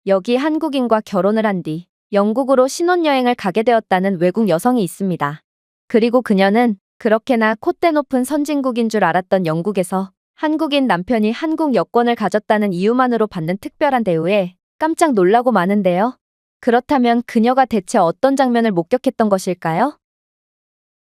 여기 한국인과 결혼을 한 뒤 영국으로 신혼여행을 가게 되었다는 외국 여성이 있습니다. 그리고 그녀는 그렇게나 콧대 높은 선진국인 줄 알았던 영국에서 한국인 남편이 한국 여권을 가졌다는 이유만으로 받는 특별한 대우에 깜짝 놀라고 마는데요. 그렇다면 그녀가 대체 어떤 장면을 목격했던 것일까요?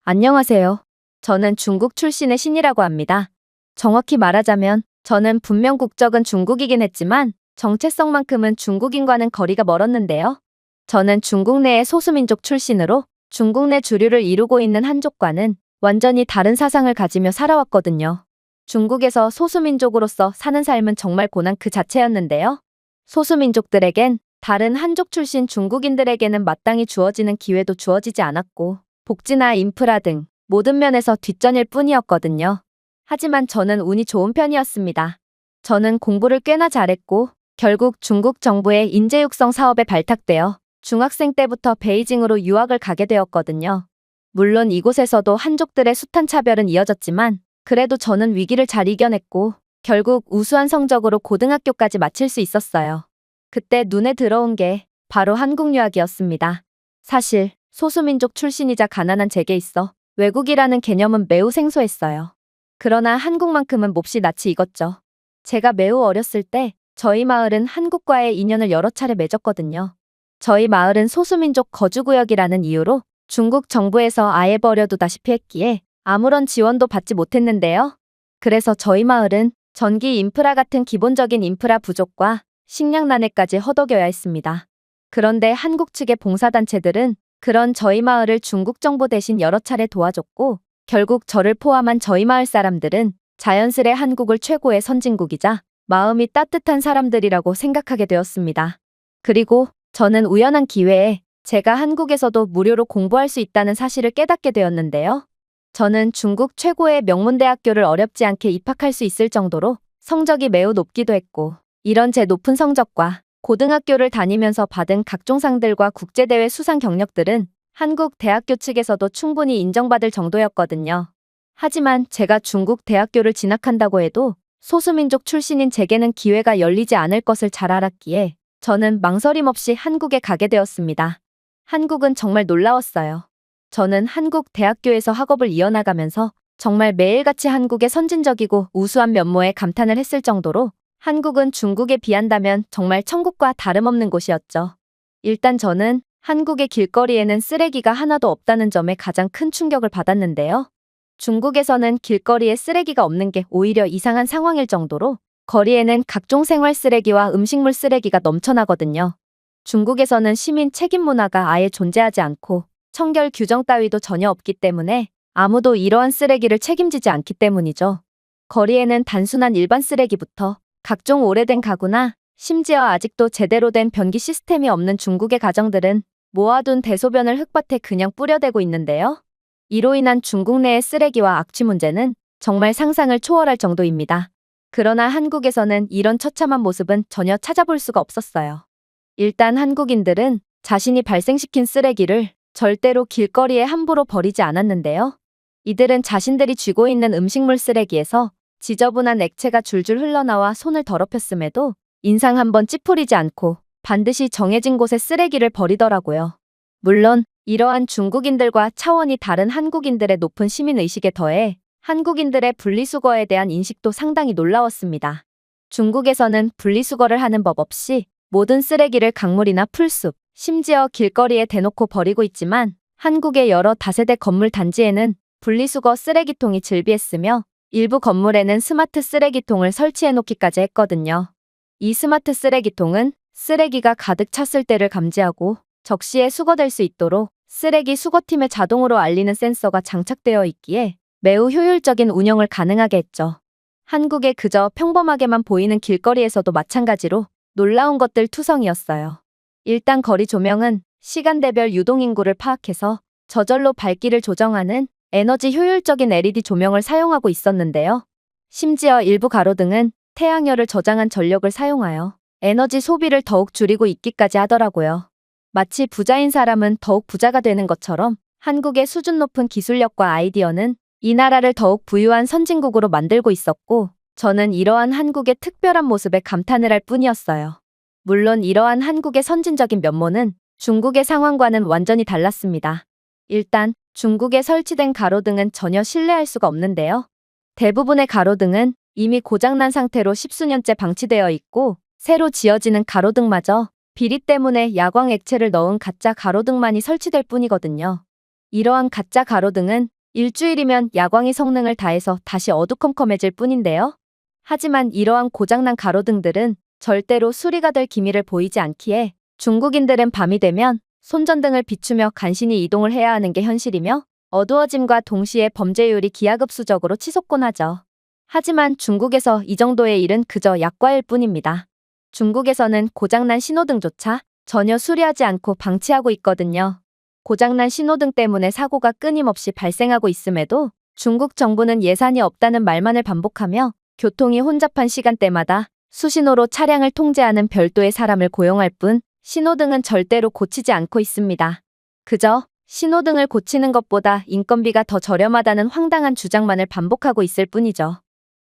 안녕하세요. 저는 중국 출신의 신이라고 합니다. 정확히 말하자면 저는 분명 국적은 중국이긴 했지만 정체성만큼은 중국인과는 거리가 멀었는데요. 저는 중국 내의 소수민족 출신으로 중국 내 주류를 이루고 있는 한족과는 완전히 다른 사상을 가지며 살아왔거든요. 중국에서 소수민족으로서 사는 삶은 정말 고난 그 자체였는데요. 소수민족들에겐 다른 한족 출신 중국인들에게는 마땅히 주어지는 기회도 주어지지 않았고 복지나 인프라 등 모든 면에서 뒷전일 뿐이었거든요. 하지만 저는 운이 좋은 편이었습니다. 저는 공부를 꽤나 잘했고 결국 중국 정부의 인재육성 사업에 발탁되어 중학생 때부터 베이징으로 유학을 가게 되었거든요. 물론 이곳에서도 한족들의 숱한 차별은 이어졌지만 그래도 저는 위기를 잘 이겨냈고 결국 우수한 성적으로 고등학교까지 마칠 수 있었어요. 그때 눈에 들어온 게 바로 한국 유학이었습니다. 사실 소수민족 출신이자 가난한 제게 있어 외국이라는 개념은 매우 생소했어요. 그러나 한국만큼은 몹시 낯이 익었죠. 제가 매우 어렸을 때 저희 마을은 한국과의 인연을 여러 차례 맺었거든요. 저희 마을은 소수민족 거주구역이라는 이유로 중국 정부에서 아예 버려두다시피 했기에 아무런 지원도 받지 못했는데요. 그래서 저희 마을은 전기 인프라 같은 기본적인 인프라 부족과 식량난에까지 허덕여야 했습니다. 그런데 한국 측의 봉사단체들은 그런 저희 마을을 중국 정부 대신 여러 차례 도와줬고 결국 저를 포함한 저희 마을 사람들은 자연스레 한국을 최고의 선진국이자 마음이 따뜻한 사람들이라고 생각하게 되었습니다. 그리고 저는 우연한 기회에 제가 한국에서도 무료로 공부할 수 있다는 사실을 깨닫게 되었는데요. 저는 중국 최고의 명문대학교를 어렵지 않게 입학할 수 있을 정도로 성적이 매우 높기도 했고 이런 제 높은 성적과 고등학교를 다니면서 받은 각종 상들과 국제대회 수상 경력들은 한국 대학교 측에서도 충분히 인정받을 정도였거든요. 하지만 제가 중국 대학교를 진학한다고 해도 소수민족 출신인 제게는 기회가 열리지 않을 것을 잘 알았기에 저는 망설임 없이 한국에 가게 되었습니다. 한국은 정말 놀라웠어요. 저는 한국 대학교에서 학업을 이어나가면서 정말 매일같이 한국의 선진적이고 우수한 면모에 감탄을 했을 정도로 한국은 중국에 비한다면 정말 천국과 다름없는 곳이었죠. 일단 저는 한국의 길거리에는 쓰레기가 하나도 없다는 점에 가장 큰 충격을 받았는데요. 중국에서는 길거리에 쓰레기가 없는 게 오히려 이상한 상황일 정도로 거리에는 각종 생활 쓰레기와 음식물 쓰레기가 넘쳐나거든요. 중국에서는 시민 책임 문화가 아예 존재하지 않고 청결 규정 따위도 전혀 없기 때문에 아무도 이러한 쓰레기를 책임지지 않기 때문이죠. 거리에는 단순한 일반 쓰레기부터 각종 오래된 가구나 심지어 아직도 제대로 된 변기 시스템이 없는 중국의 가정들은 모아둔 대소변을 흙밭에 그냥 뿌려대고 있는데요. 이로 인한 중국 내의 쓰레기와 악취 문제는 정말 상상을 초월할 정도입니다. 그러나 한국에서는 이런 처참한 모습은 전혀 찾아볼 수가 없었어요. 일단 한국인들은 자신이 발생시킨 쓰레기를 절대로 길거리에 함부로 버리지 않았는데요. 이들은 자신들이 쥐고 있는 음식물 쓰레기에서 지저분한 액체가 줄줄 흘러나와 손을 더럽혔음에도 인상 한번 찌푸리지 않고 반드시 정해진 곳에 쓰레기를 버리더라고요. 물론 이러한 중국인들과 차원이 다른 한국인들의 높은 시민의식에 더해 한국인들의 분리수거에 대한 인식도 상당히 놀라웠습니다. 중국에서는 분리수거를 하는 법 없이 모든 쓰레기를 강물이나 풀숲, 심지어 길거리에 대놓고 버리고 있지만 한국의 여러 다세대 건물 단지에는 분리수거 쓰레기통이 즐비했으며 일부 건물에는 스마트 쓰레기통을 설치해놓기까지 했거든요. 이 스마트 쓰레기통은 쓰레기가 가득 찼을 때를 감지하고 적시에 수거될 수 있도록 쓰레기 수거팀에 자동으로 알리는 센서가 장착되어 있기에 매우 효율적인 운영을 가능하게 했죠. 한국에 그저 평범하게만 보이는 길거리에서도 마찬가지로 놀라운 것들 투성이었어요. 일단 거리 조명은 시간대별 유동인구를 파악해서 저절로 밝기를 조정하는 에너지 효율적인 LED 조명을 사용하고 있었는데요. 심지어 일부 가로등은 태양열을 저장한 전력을 사용하여 에너지 소비를 더욱 줄이고 있기까지 하더라고요. 마치 부자인 사람은 더욱 부자가 되는 것처럼 한국의 수준 높은 기술력과 아이디어는 이 나라를 더욱 부유한 선진국으로 만들고 있었고 저는 이러한 한국의 특별한 모습에 감탄을 할 뿐이었어요. 물론 이러한 한국의 선진적인 면모는 중국의 상황과는 완전히 달랐습니다. 일단 중국에 설치된 가로등은 전혀 신뢰할 수가 없는데요. 대부분의 가로등은 이미 고장난 상태로 십수년째 방치되어 있고 새로 지어지는 가로등마저 비리 때문에 야광 액체를 넣은 가짜 가로등만이 설치될 뿐이거든요. 이러한 가짜 가로등은 일주일이면 야광이 성능을 다해서 다시 어두컴컴해질 뿐인데요. 하지만 이러한 고장난 가로등들은 절대로 수리가 될 기미를 보이지 않기에 중국인들은 밤이 되면 손전등을 비추며 간신히 이동을 해야 하는 게 현실이며 어두워짐과 동시에 범죄율이 기하급수적으로 치솟곤 하죠. 하지만 중국에서 이 정도의 일은 그저 약과일 뿐입니다. 중국에서는 고장난 신호등조차 전혀 수리하지 않고 방치하고 있거든요. 고장난 신호등 때문에 사고가 끊임없이 발생하고 있음에도 중국 정부는 예산이 없다는 말만을 반복하며 교통이 혼잡한 시간대마다 수신호로 차량을 통제하는 별도의 사람을 고용할 뿐 신호등은 절대로 고치지 않고 있습니다. 그저 신호등을 고치는 것보다 인건비가 더 저렴하다는 황당한 주장만을 반복하고 있을 뿐이죠.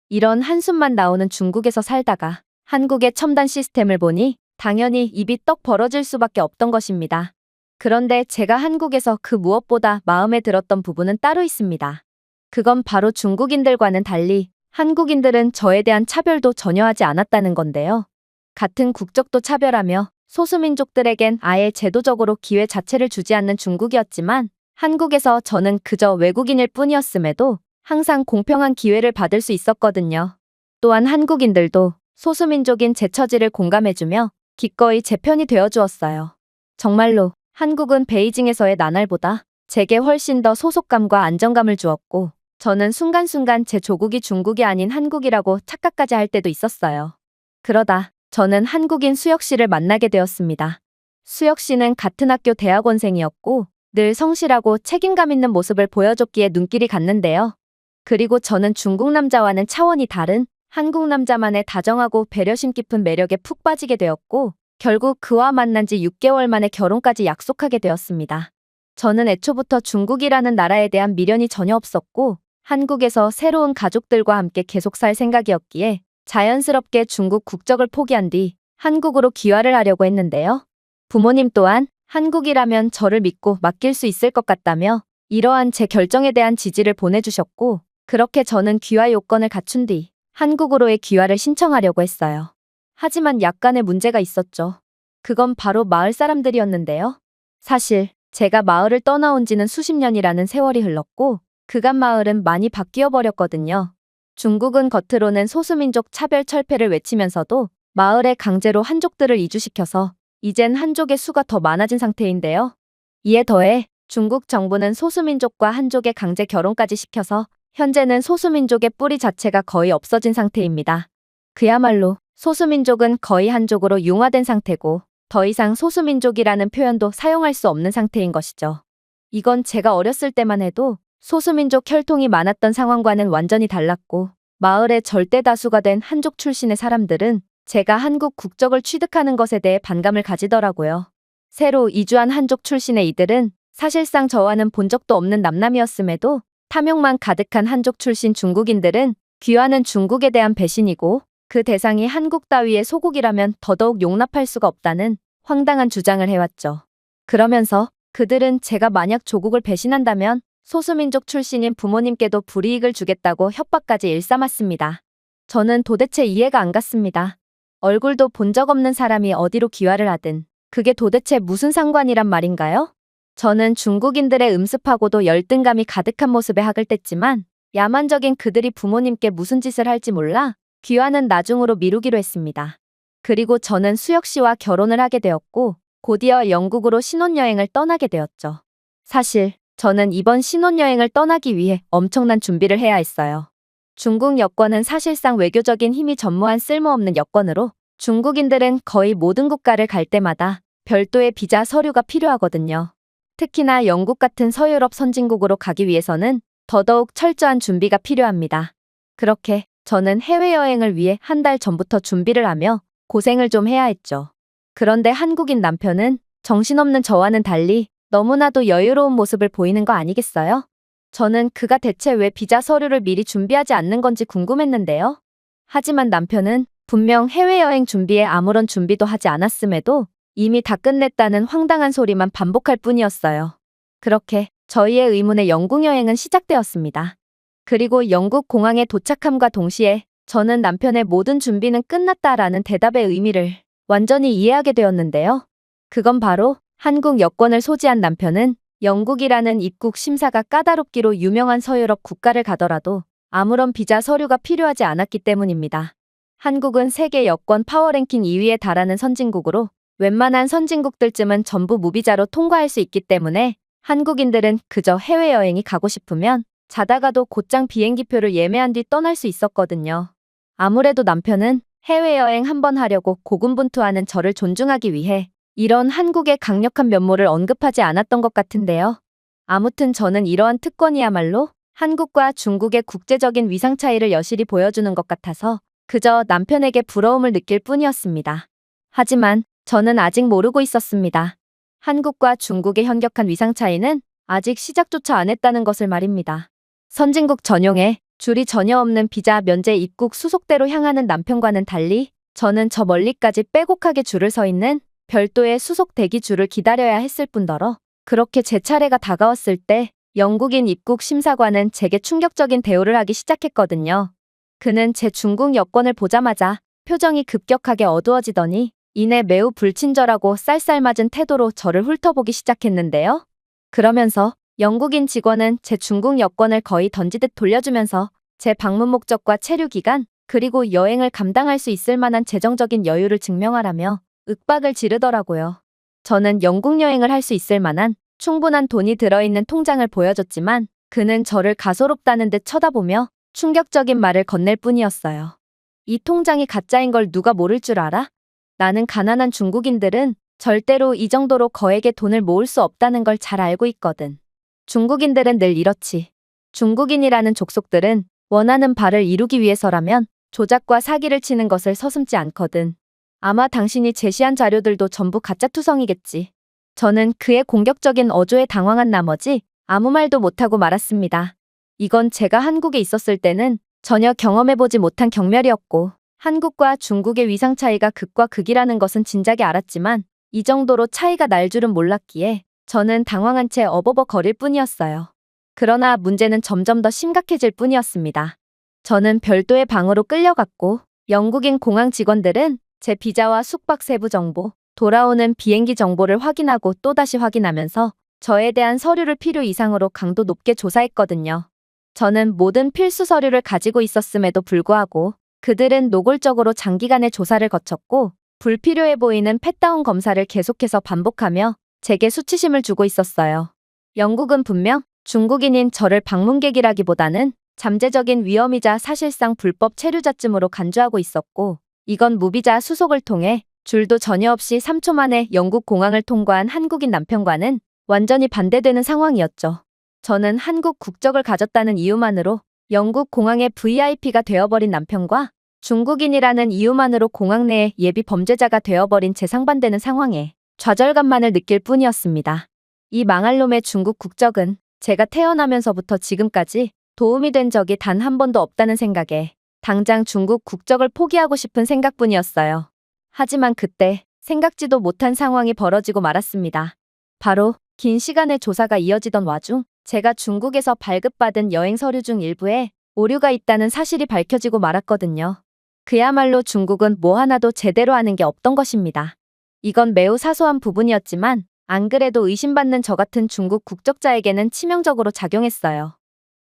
이런 한숨만 나오는 중국에서 살다가 한국의 첨단 시스템을 보니 당연히 입이 떡 벌어질 수밖에 없던 것입니다. 그런데 제가 한국에서 그 무엇보다 마음에 들었던 부분은 따로 있습니다. 그건 바로 중국인들과는 달리 한국인들은 저에 대한 차별도 전혀 하지 않았다는 건데요. 같은 국적도 차별하며 소수민족들에겐 아예 제도적으로 기회 자체를 주지 않는 중국이었지만 한국에서 저는 그저 외국인일 뿐이었음에도 항상 공평한 기회를 받을 수 있었거든요. 또한 한국인들도 소수민족인 제 처지를 공감해주며 기꺼이 제 편이 되어주었어요. 정말로 한국은 베이징에서의 나날보다 제게 훨씬 더 소속감과 안정감을 주었고 저는 순간순간 제 조국이 중국이 아닌 한국이라고 착각까지 할 때도 있었어요. 그러다 저는 한국인 수혁 씨를 만나게 되었습니다. 수혁 씨는 같은 학교 대학원생이었고 늘 성실하고 책임감 있는 모습을 보여줬기에 눈길이 갔는데요. 그리고 저는 중국 남자와는 차원이 다른 한국 남자만의 다정하고 배려심 깊은 매력에 푹 빠지게 되었고 결국 그와 만난 지 6개월 만에 결혼까지 약속하게 되었습니다. 저는 애초부터 중국이라는 나라에 대한 미련이 전혀 없었고 한국에서 새로운 가족들과 함께 계속 살 생각이었기에 자연스럽게 중국 국적을 포기한 뒤 한국으로 귀화를 하려고 했는데요. 부모님 또한 한국이라면 저를 믿고 맡길 수 있을 것 같다며 이러한 제 결정에 대한 지지를 보내주셨고 그렇게 저는 귀화 요건을 갖춘 뒤 한국으로의 귀화를 신청하려고 했어요. 하지만 약간의 문제가 있었죠. 그건 바로 마을 사람들이었는데요. 사실 제가 마을을 떠나온 지는 수십 년이라는 세월이 흘렀고 그간 마을은 많이 바뀌어 버렸거든요. 중국은 겉으로는 소수민족 차별 철폐를 외치면서도 마을에 강제로 한족들을 이주시켜서 이젠 한족의 수가 더 많아진 상태인데요. 이에 더해 중국 정부는 소수민족과 한족의 강제 결혼까지 시켜서 현재는 소수민족의 뿌리 자체가 거의 없어진 상태입니다. 그야말로 소수민족은 거의 한족으로 융화된 상태고 더 이상 소수민족이라는 표현도 사용할 수 없는 상태인 것이죠. 이건 제가 어렸을 때만 해도 소수민족 혈통이 많았던 상황과는 완전히 달랐고 마을의 절대 다수가 된 한족 출신의 사람들은 제가 한국 국적을 취득하는 것에 대해 반감을 가지더라고요. 새로 이주한 한족 출신의 이들은 사실상 저와는 본 적도 없는 남남이었음에도 탐욕만 가득한 한족 출신 중국인들은 귀화는 중국에 대한 배신이고 그 대상이 한국 따위의 소국이라면 더더욱 용납할 수가 없다는 황당한 주장을 해왔죠. 그러면서 그들은 제가 만약 조국을 배신한다면 소수민족 출신인 부모님께도 불이익을 주겠다고 협박까지 일삼았습니다. 저는 도대체 이해가 안 갔습니다. 얼굴도 본 적 없는 사람이 어디로 귀화를 하든 그게 도대체 무슨 상관이란 말인가요? 저는 중국인들의 음습하고도 열등감이 가득한 모습에 학을 뗐지만 야만적인 그들이 부모님께 무슨 짓을 할지 몰라 귀화는 나중으로 미루기로 했습니다. 그리고 저는 수혁 씨와 결혼을 하게 되었고 곧이어 영국으로 신혼여행을 떠나게 되었죠. 사실 저는 이번 신혼여행을 떠나기 위해 엄청난 준비를 해야 했어요. 중국 여권은 사실상 외교적인 힘이 전무한 쓸모없는 여권으로 중국인들은 거의 모든 국가를 갈 때마다 별도의 비자 서류가 필요하거든요. 특히나 영국 같은 서유럽 선진국으로 가기 위해서는 더더욱 철저한 준비가 필요합니다. 그렇게 저는 해외여행을 위해 한 달 전부터 준비를 하며 고생을 좀 해야 했죠. 그런데 한국인 남편은 정신없는 저와는 달리 너무나도 여유로운 모습을 보이는 거 아니겠어요? 저는 그가 대체 왜 비자 서류를 미리 준비하지 않는 건지 궁금했는데요. 하지만 남편은 분명 해외여행 준비에 아무런 준비도 하지 않았음에도 이미 다 끝냈다는 황당한 소리만 반복할 뿐이었어요. 그렇게 저희의 의문의 영국 여행은 시작되었습니다. 그리고 영국 공항에 도착함과 동시에 저는 남편의 모든 준비는 끝났다라는 대답의 의미를 완전히 이해하게 되었는데요. 그건 바로 한국 여권을 소지한 남편은 영국이라는 입국 심사가 까다롭기로 유명한 서유럽 국가를 가더라도 아무런 비자 서류가 필요하지 않았기 때문입니다. 한국은 세계 여권 파워랭킹 2위에 달하는 선진국으로 웬만한 선진국들쯤은 전부 무비자로 통과할 수 있기 때문에 한국인들은 그저 해외여행이 가고 싶으면 자다가도 곧장 비행기표를 예매한 뒤 떠날 수 있었거든요. 아무래도 남편은 해외여행 한번 하려고 고군분투하는 저를 존중하기 위해 이런 한국의 강력한 면모를 언급하지 않았던 것 같은데요. 아무튼 저는 이러한 특권이야말로 한국과 중국의 국제적인 위상 차이를 여실히 보여주는 것 같아서 그저 남편에게 부러움을 느낄 뿐이었습니다. 하지만 저는 아직 모르고 있었습니다. 한국과 중국의 현격한 위상 차이는 아직 시작조차 안 했다는 것을 말입니다. 선진국 전용에 줄이 전혀 없는 비자 면제 입국 수속대로 향하는 남편과는 달리 저는 저 멀리까지 빼곡하게 줄을 서 있는 별도의 수속 대기 줄을 기다려야 했을 뿐더러 그렇게 제 차례가 다가왔을 때 영국인 입국 심사관은 제게 충격적인 대우를 하기 시작했거든요. 그는 제 중국 여권을 보자마자 표정이 급격하게 어두워지더니 이내 매우 불친절하고 쌀쌀맞은 태도로 저를 훑어보기 시작했는데요. 그러면서 영국인 직원은 제 중국 여권을 거의 던지듯 돌려주면서 제 방문 목적과 체류 기간, 그리고 여행을 감당할 수 있을 만한 재정적인 여유를 증명하라며 윽박을 지르더라고요. 저는 영국 여행을 할 수 있을 만한 충분한 돈이 들어있는 통장을 보여줬지만 그는 저를 가소롭다는 듯 쳐다보며 충격적인 말을 건넬 뿐이었어요. 이 통장이 가짜인 걸 누가 모를 줄 알아? 나는 가난한 중국인들은 절대로 이 정도로 거액의 돈을 모을 수 없다는 걸 잘 알고 있거든. 중국인들은 늘 이렇지. 중국인이라는 족속들은 원하는 바를 이루기 위해서라면 조작과 사기를 치는 것을 서슴지 않거든. 아마 당신이 제시한 자료들도 전부 가짜투성이겠지. 저는 그의 공격적인 어조에 당황한 나머지 아무 말도 못하고 말았습니다. 이건 제가 한국에 있었을 때는 전혀 경험해보지 못한 경멸이었고 한국과 중국의 위상 차이가 극과 극이라는 것은 진작에 알았지만 이 정도로 차이가 날 줄은 몰랐기에 저는 당황한 채 어버버거릴 뿐이었어요. 그러나 문제는 점점 더 심각해질 뿐이었습니다. 저는 별도의 방으로 끌려갔고 영국인 공항 직원들은 제 비자와 숙박 세부 정보, 돌아오는 비행기 정보를 확인하고 또다시 확인하면서 저에 대한 서류를 필요 이상으로 강도 높게 조사했거든요. 저는 모든 필수 서류를 가지고 있었음에도 불구하고 그들은 노골적으로 장기간의 조사를 거쳤고 불필요해 보이는 팻다운 검사를 계속해서 반복하며 제게 수치심을 주고 있었어요. 영국은 분명 중국인인 저를 방문객이라기보다는 잠재적인 위험이자 사실상 불법 체류자쯤으로 간주하고 있었고 이건 무비자 수속을 통해 줄도 전혀 없이 3초 만에 영국 공항을 통과한 한국인 남편과는 완전히 반대되는 상황이었죠. 저는 한국 국적을 가졌다는 이유만으로 영국 공항의 VIP가 되어버린 남편과 중국인이라는 이유만으로 공항 내에 예비 범죄자가 되어버린 제 상반되는 상황에 좌절감만을 느낄 뿐이었습니다. 이 망할 놈의 중국 국적은 제가 태어나면서부터 지금까지 도움이 된 적이 단 한 번도 없다는 생각에 당장 중국 국적을 포기하고 싶은 생각뿐이었어요. 하지만 그때 생각지도 못한 상황이 벌어지고 말았습니다. 바로 긴 시간의 조사가 이어지던 와중 제가 중국에서 발급받은 여행 서류 중 일부에 오류가 있다는 사실이 밝혀지고 말았거든요. 그야말로 중국은 뭐 하나도 제대로 하는 게 없던 것입니다. 이건 매우 사소한 부분이었지만 안 그래도 의심받는 저 같은 중국 국적자에게는 치명적으로 작용했어요.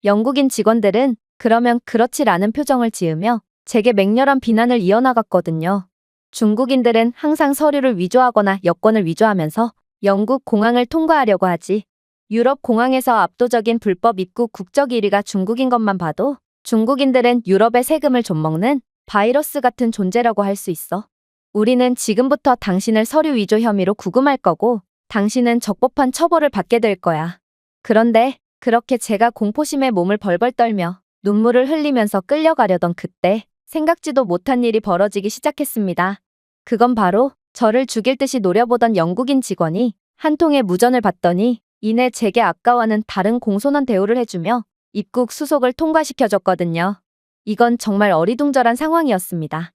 영국인 직원들은 그러면 그렇지라는 표정을 지으며 제게 맹렬한 비난을 이어나갔거든요. 중국인들은 항상 서류를 위조하거나 여권을 위조하면서 영국 공항을 통과하려고 하지. 유럽 공항에서 압도적인 불법 입국 국적 1위가 중국인 것만 봐도 중국인들은 유럽의 세금을 좀먹는 바이러스 같은 존재라고 할 수 있어. 우리는 지금부터 당신을 서류 위조 혐의로 구금할 거고 당신은 적법한 처벌을 받게 될 거야. 그런데 그렇게 제가 공포심에 몸을 벌벌 떨며 눈물을 흘리면서 끌려가려던 그때 생각지도 못한 일이 벌어지기 시작했습니다. 그건 바로 저를 죽일 듯이 노려보던 영국인 직원이 한 통의 무전을 받더니 이내 제게 아까와는 다른 공손한 대우를 해주며 입국 수속을 통과시켜줬거든요. 이건 정말 어리둥절한 상황이었습니다.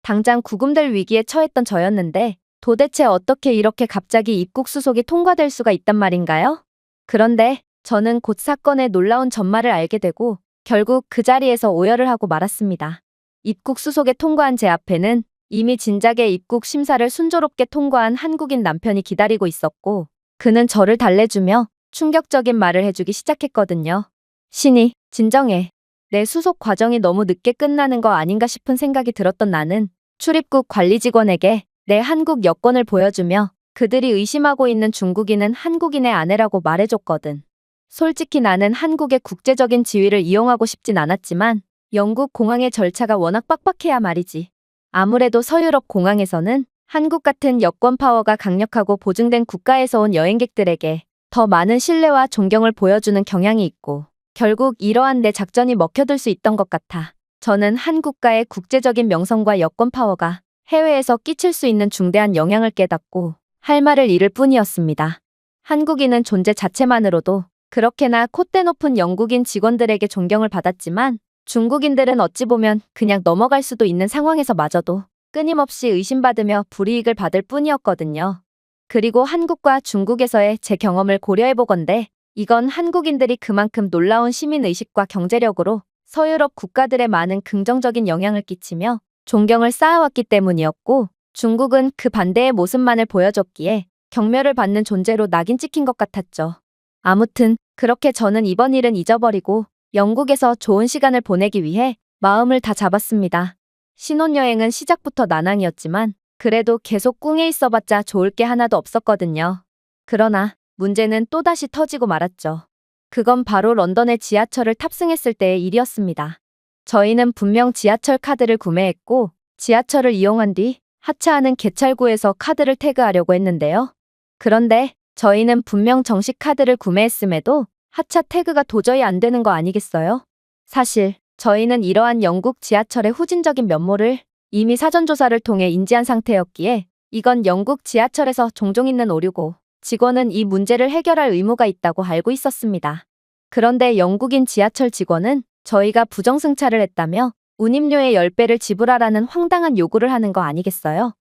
당장 구금될 위기에 처했던 저였는데 도대체 어떻게 이렇게 갑자기 입국 수속이 통과될 수가 있단 말인가요? 그런데 저는 곧 사건의 놀라운 전말을 알게 되고 결국 그 자리에서 오열을 하고 말았습니다. 입국 수속에 통과한 제 앞에는 이미 진작에 입국 심사를 순조롭게 통과한 한국인 남편이 기다리고 있었고 그는 저를 달래주며 충격적인 말을 해주기 시작했거든요. 신이, 진정해. 내 수속 과정이 너무 늦게 끝나는 거 아닌가 싶은 생각이 들었던 나는 출입국 관리 직원에게 내 한국 여권을 보여주며 그들이 의심하고 있는 중국인은 한국인의 아내라고 말해줬거든. 솔직히 나는 한국의 국제적인 지위를 이용하고 싶진 않았지만 영국 공항의 절차가 워낙 빡빡해야 말이지. 아무래도 서유럽 공항에서는 한국 같은 여권 파워가 강력하고 보증된 국가에서 온 여행객들에게 더 많은 신뢰와 존경을 보여주는 경향이 있고 결국 이러한 내 작전이 먹혀들 수 있던 것 같아. 저는 한국과의 국제적인 명성과 여권 파워가 해외에서 끼칠 수 있는 중대한 영향을 깨닫고 할 말을 잃을 뿐이었습니다. 한국인은 존재 자체만으로도 그렇게나 콧대 높은 영국인 직원들에게 존경을 받았지만 중국인들은 어찌 보면 그냥 넘어갈 수도 있는 상황에서 마저도 끊임없이 의심받으며 불이익을 받을 뿐이었거든요. 그리고 한국과 중국에서의 제 경험을 고려해보건대 이건 한국인들이 그만큼 놀라운 시민의식과 경제력으로 서유럽 국가들에 많은 긍정적인 영향을 끼치며 존경을 쌓아왔기 때문이었고 중국은 그 반대의 모습만을 보여줬기에 경멸을 받는 존재로 낙인 찍힌 것 같았죠. 아무튼 그렇게 저는 이번 일은 잊어버리고 영국에서 좋은 시간을 보내기 위해 마음을 다 잡았습니다. 신혼여행은 시작부터 난항이었지만 그래도 계속 꿍에 있어봤자 좋을 게 하나도 없었거든요. 그러나 문제는 또다시 터지고 말았죠. 그건 바로 런던의 지하철을 탑승했을 때의 일이었습니다. 저희는 분명 지하철 카드를 구매했고 지하철을 이용한 뒤 하차하는 개찰구에서 카드를 태그하려고 했는데요. 그런데 저희는 분명 정식 카드를 구매했음에도 하차 태그가 도저히 안 되는 거 아니겠어요? 사실 저희는 이러한 영국 지하철의 후진적인 면모를 이미 사전조사를 통해 인지한 상태였기에 이건 영국 지하철에서 종종 있는 오류고 직원은 이 문제를 해결할 의무가 있다고 알고 있었습니다. 그런데 영국인 지하철 직원은 저희가 부정승차를 했다며 운임료의 10배를 지불하라는 황당한 요구를 하는 거 아니겠어요?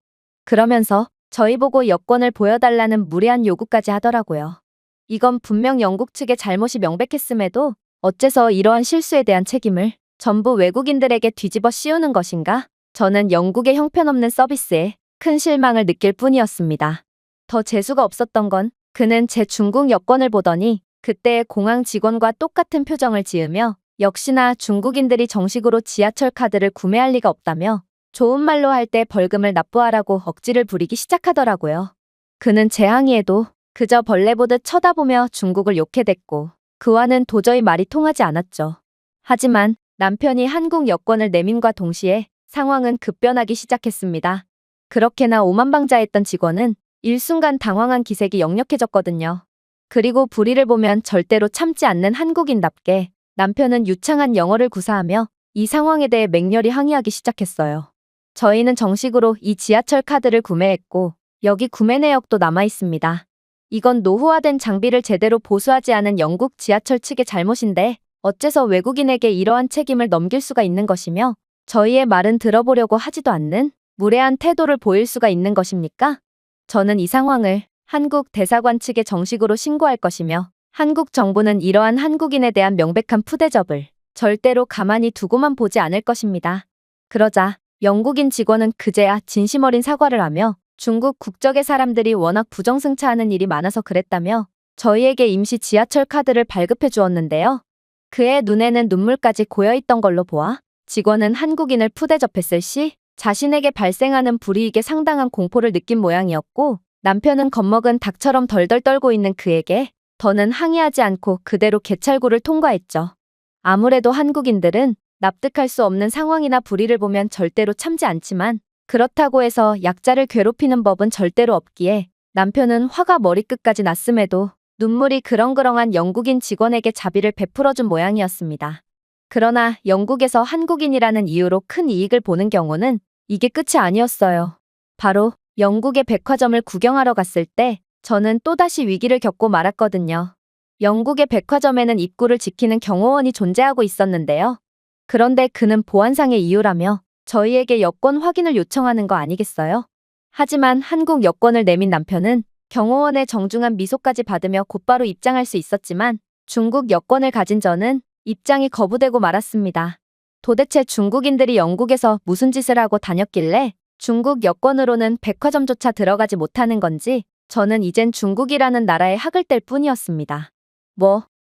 그러면서 저희 보고 여권을 보여달라는 무례한 요구까지 하더라고요. 이건 분명 영국 측의 잘못이 명백했음에도 어째서 이러한 실수에 대한 책임을 전부 외국인들에게 뒤집어 씌우는 것인가? 저는 영국의 형편없는 서비스에 큰 실망을 느낄 뿐이었습니다. 더 재수가 없었던 건 그는 제 중국 여권을 보더니 그때의 공항 직원과 똑같은 표정을 지으며 역시나 중국인들이 정식으로 지하철 카드를 구매할 리가 없다며 좋은 말로 할 때 벌금을 납부하라고 억지를 부리기 시작하더라고요. 그는 제 항의에도 그저 벌레 보듯 쳐다보며 중국을 욕해댔고 그와는 도저히 말이 통하지 않았죠. 하지만 남편이 한국 여권을 내민과 동시에 상황은 급변하기 시작했습니다. 그렇게나 오만방자했던 직원은 일순간 당황한 기색이 역력해졌거든요. 그리고 불의를 보면 절대로 참지 않는 한국인답게 남편은 유창한 영어를 구사하며 이 상황에 대해 맹렬히 항의하기 시작했어요. 저희는 정식으로 이 지하철 카드를 구매했고 여기 구매 내역도 남아 있습니다. 이건 노후화된 장비를 제대로 보수하지 않은 영국 지하철 측의 잘못인데 어째서 외국인에게 이러한 책임을 넘길 수가 있는 것이며 저희의 말은 들어보려고 하지도 않는 무례한 태도를 보일 수가 있는 것입니까? 저는 이 상황을 한국 대사관 측에 정식으로 신고할 것이며 한국 정부는 이러한 한국인에 대한 명백한 푸대접을 절대로 가만히 두고만 보지 않을 것입니다. 그러자 영국인 직원은 그제야 진심 어린 사과를 하며 중국 국적의 사람들이 워낙 부정승차하는 일이 많아서 그랬다며 저희에게 임시 지하철 카드를 발급해 주었는데요. 그의 눈에는 눈물까지 고여있던 걸로 보아 직원은 한국인을 푸대접했을 시 자신에게 발생하는 불이익에 상당한 공포를 느낀 모양이었고 남편은 겁먹은 닭처럼 덜덜 떨고 있는 그에게 더는 항의하지 않고 그대로 개찰구를 통과했죠. 아무래도 한국인들은 납득할 수 없는 상황이나 불의를 보면 절대로 참지 않지만 그렇다고 해서 약자를 괴롭히는 법은 절대로 없기에 남편은 화가 머리끝까지 났음에도 눈물이 그렁그렁한 영국인 직원에게 자비를 베풀어준 모양이었습니다. 그러나 영국에서 한국인이라는 이유로 큰 이익을 보는 경우는 이게 끝이 아니었어요. 바로 영국의 백화점을 구경하러 갔을 때 저는 또다시 위기를 겪고 말았거든요. 영국의 백화점에는 입구를 지키는 경호원이 존재하고 있었는데요. 그런데 그는 보안상의 이유라며 저희에게 여권 확인을 요청하는 거 아니겠어요? 하지만 한국 여권을 내민 남편은 경호원의 정중한 미소까지 받으며 곧바로 입장할 수 있었지만 중국 여권을 가진 저는 입장이 거부되고 말았습니다. 도대체 중국인들이 영국에서 무슨 짓을 하고 다녔길래 중국 여권으로는 백화점조차 들어가지 못하는 건지 저는 이젠 중국이라는 나라에 학을 뗄 뿐이었습니다.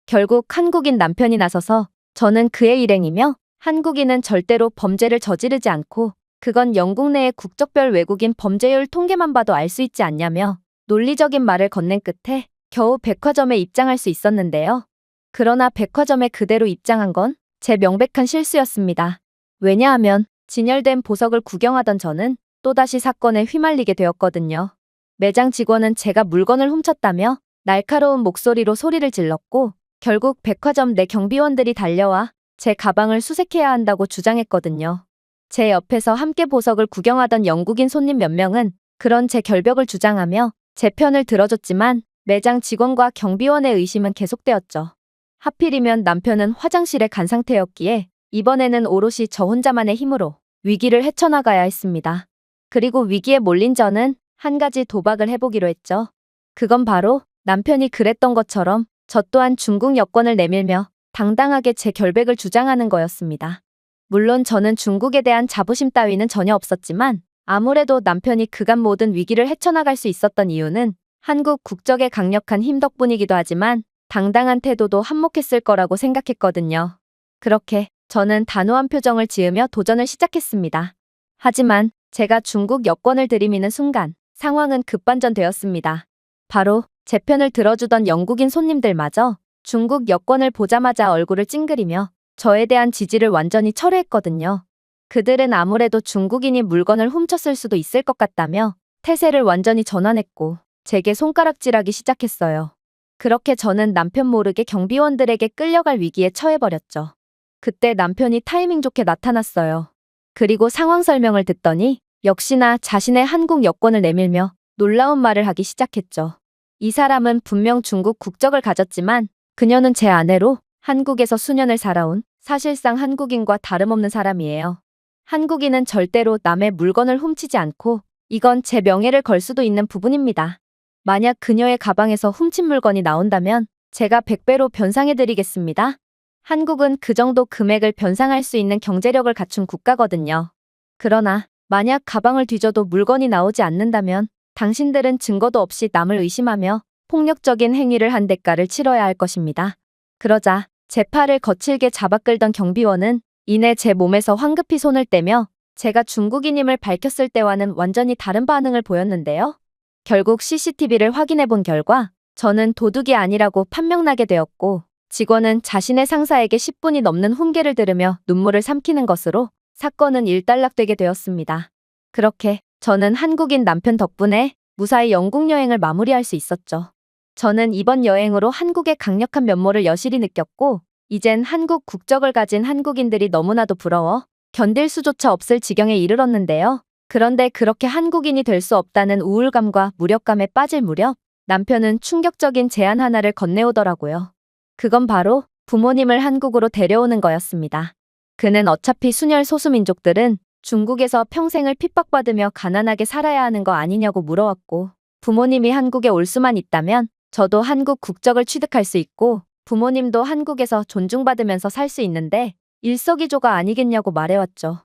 결국 한국인 남편이 나서서 저는 그의 일행이며 한국인은 절대로 범죄를 저지르지 않고 그건 영국 내의 국적별 외국인 범죄율 통계만 봐도 알 수 있지 않냐며 논리적인 말을 건넨 끝에 겨우 백화점에 입장할 수 있었는데요. 그러나 백화점에 그대로 입장한 건 제 명백한 실수였습니다. 왜냐하면 진열된 보석을 구경하던 저는 또다시 사건에 휘말리게 되었거든요. 매장 직원은 제가 물건을 훔쳤다며 날카로운 목소리로 소리를 질렀고 결국 백화점 내 경비원들이 달려와 제 가방을 수색해야 한다고 주장했거든요. 제 옆에서 함께 보석을 구경하던 영국인 손님 몇 명은 그런 제 결벽을 주장하며 제 편을 들어줬지만 매장 직원과 경비원의 의심은 계속되었죠. 하필이면 남편은 화장실에 간 상태였기에 이번에는 오롯이 저 혼자만의 힘으로 위기를 헤쳐나가야 했습니다. 그리고 위기에 몰린 저는 한 가지 도박을 해보기로 했죠. 그건 바로 남편이 그랬던 것처럼 저 또한 중국 여권을 내밀며 당당하게 제 결백을 주장하는 거였습니다. 물론 저는 중국에 대한 자부심 따위는 전혀 없었지만 아무래도 남편이 그간 모든 위기를 헤쳐나갈 수 있었던 이유는 한국 국적의 강력한 힘 덕분이기도 하지만 당당한 태도도 한몫했을 거라고 생각했거든요. 그렇게 저는 단호한 표정을 지으며 도전을 시작했습니다. 하지만 제가 중국 여권을 들이미는 순간 상황은 급반전되었습니다. 바로 제 편을 들어주던 영국인 손님들마저 중국 여권을 보자마자 얼굴을 찡그리며 저에 대한 지지를 완전히 철회했거든요. 그들은 아무래도 중국인이 물건을 훔쳤을 수도 있을 것 같다며 태세를 완전히 전환했고 제게 손가락질하기 시작했어요. 그렇게 저는 남편 모르게 경비원들에게 끌려갈 위기에 처해버렸죠. 그때 남편이 타이밍 좋게 나타났어요. 그리고 상황 설명을 듣더니 역시나 자신의 한국 여권을 내밀며 놀라운 말을 하기 시작했죠. 이 사람은 분명 중국 국적을 가졌지만 그녀는 제 아내로 한국에서 수년을 살아온 사실상 한국인과 다름없는 사람이에요. 한국인은 절대로 남의 물건을 훔치지 않고 이건 제 명예를 걸 수도 있는 부분입니다. 만약 그녀의 가방에서 훔친 물건이 나온다면 제가 100배로 변상해드리겠습니다. 한국은 그 정도 금액을 변상할 수 있는 경제력을 갖춘 국가거든요. 그러나 만약 가방을 뒤져도 물건이 나오지 않는다면 당신들은 증거도 없이 남을 의심하며 폭력적인 행위를 한 대가를 치러야 할 것입니다. 그러자 제 팔을 거칠게 잡아 끌던 경비원은 이내 제 몸에서 황급히 손을 떼며 제가 중국인임을 밝혔을 때와는 완전히 다른 반응을 보였는데요. 결국 CCTV를 확인해 본 결과 저는 도둑이 아니라고 판명나게 되었고 직원은 자신의 상사에게 10분이 넘는 훈계를 들으며 눈물을 삼키는 것으로 사건은 일단락되게 되었습니다. 그렇게 저는 한국인 남편 덕분에 무사히 영국 여행을 마무리할 수 있었죠. 저는 이번 여행으로 한국의 강력한 면모를 여실히 느꼈고 이젠 한국 국적을 가진 한국인들이 너무나도 부러워 견딜 수조차 없을 지경에 이르렀는데요. 그런데 그렇게 한국인이 될 수 없다는 우울감과 무력감에 빠질 무렵 남편은 충격적인 제안 하나를 건네오더라고요. 그건 바로 부모님을 한국으로 데려오는 거였습니다. 그는 어차피 순혈 소수민족들은 중국에서 평생을 핍박받으며 가난하게 살아야 하는 거 아니냐고 물어왔고 부모님이 한국에 올 수만 있다면 저도 한국 국적을 취득할 수 있고 부모님도 한국에서 존중받으면서 살 수 있는데 일석이조가 아니겠냐고 말해왔죠.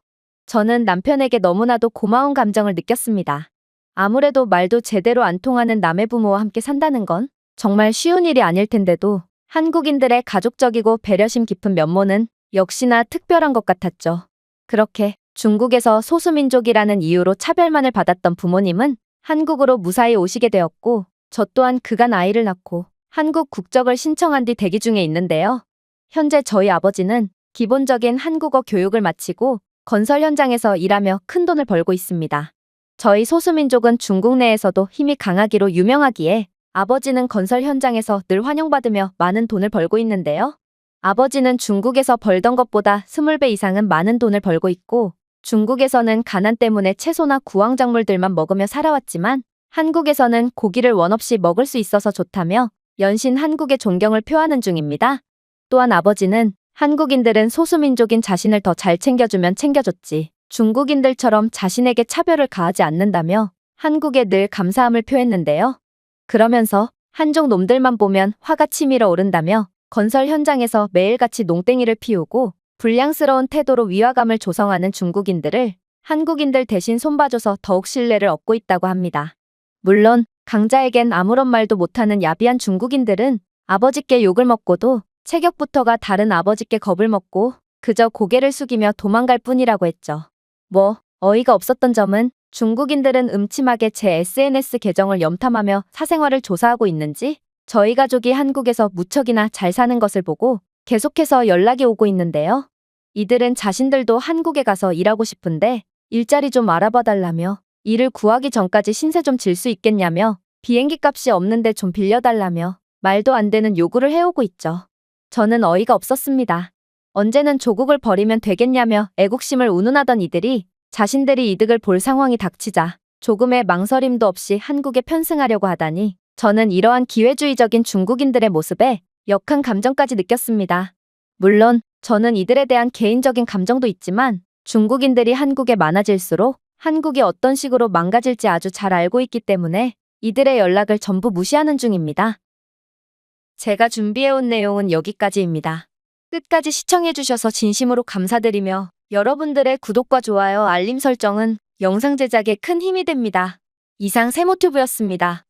저는 남편에게 너무나도 고마운 감정을 느꼈습니다. 아무래도 말도 제대로 안 통하는 남의 부모와 함께 산다는 건 정말 쉬운 일이 아닐 텐데도 한국인들의 가족적이고 배려심 깊은 면모는 역시나 특별한 것 같았죠. 그렇게 중국에서 소수민족이라는 이유로 차별만을 받았던 부모님은 한국으로 무사히 오시게 되었고 저 또한 그간 아이를 낳고 한국 국적을 신청한 뒤 대기 중에 있는데요. 현재 저희 아버지는 기본적인 한국어 교육을 마치고 건설 현장에서 일하며 큰 돈을 벌고 있습니다. 저희 소수민족은 중국 내에서도 힘이 강하기로 유명하기에 아버지는 건설 현장에서 늘 환영받으며 많은 돈을 벌고 있는데요. 아버지는 중국에서 벌던 것보다 20배 이상은 많은 돈을 벌고 있고 중국에서는 가난 때문에 채소나 구황작물들만 먹으며 살아왔지만 한국에서는 고기를 원 없이 먹을 수 있어서 좋다며 연신 한국의 존경을 표하는 중입니다. 또한 아버지는 한국인들은 소수민족인 자신을 더 잘 챙겨주면 챙겨줬지 중국인들처럼 자신에게 차별을 가하지 않는다며 한국에 늘 감사함을 표했는데요. 그러면서 한족 놈들만 보면 화가 치밀어 오른다며 건설 현장에서 매일같이 농땡이를 피우고 불량스러운 태도로 위화감을 조성하는 중국인들을 한국인들 대신 손봐줘서 더욱 신뢰를 얻고 있다고 합니다. 물론 강자에겐 아무런 말도 못하는 야비한 중국인들은 아버지께 욕을 먹고도 체격부터가 다른 아버지께 겁을 먹고 그저 고개를 숙이며 도망갈 뿐이라고 했죠. 어이가 없었던 점은 중국인들은 음침하게 제 SNS 계정을 염탐하며 사생활을 조사하고 있는지 저희 가족이 한국에서 무척이나 잘 사는 것을 보고 계속해서 연락이 오고 있는데요. 이들은 자신들도 한국에 가서 일하고 싶은데 일자리 좀 알아봐 달라며 일을 구하기 전까지 신세 좀 질 수 있겠냐며 비행기 값이 없는데 좀 빌려달라며 말도 안 되는 요구를 해오고 있죠. 저는 어이가 없었습니다. 언제는 조국을 버리면 되겠냐며 애국심을 운운하던 이들이 자신들이 이득을 볼 상황이 닥치자 조금의 망설임도 없이 한국에 편승하려고 하다니 저는 이러한 기회주의적인 중국인들의 모습에 역한 감정까지 느꼈습니다. 물론 저는 이들에 대한 개인적인 감정도 있지만 중국인들이 한국에 많아질수록 한국이 어떤 식으로 망가질지 아주 잘 알고 있기 때문에 이들의 연락을 전부 무시하는 중입니다. 제가 준비해온 내용은 여기까지입니다. 끝까지 시청해주셔서 진심으로 감사드리며 여러분들의 구독과 좋아요, 알림 설정은 영상 제작에 큰 힘이 됩니다. 이상 세모튜브였습니다.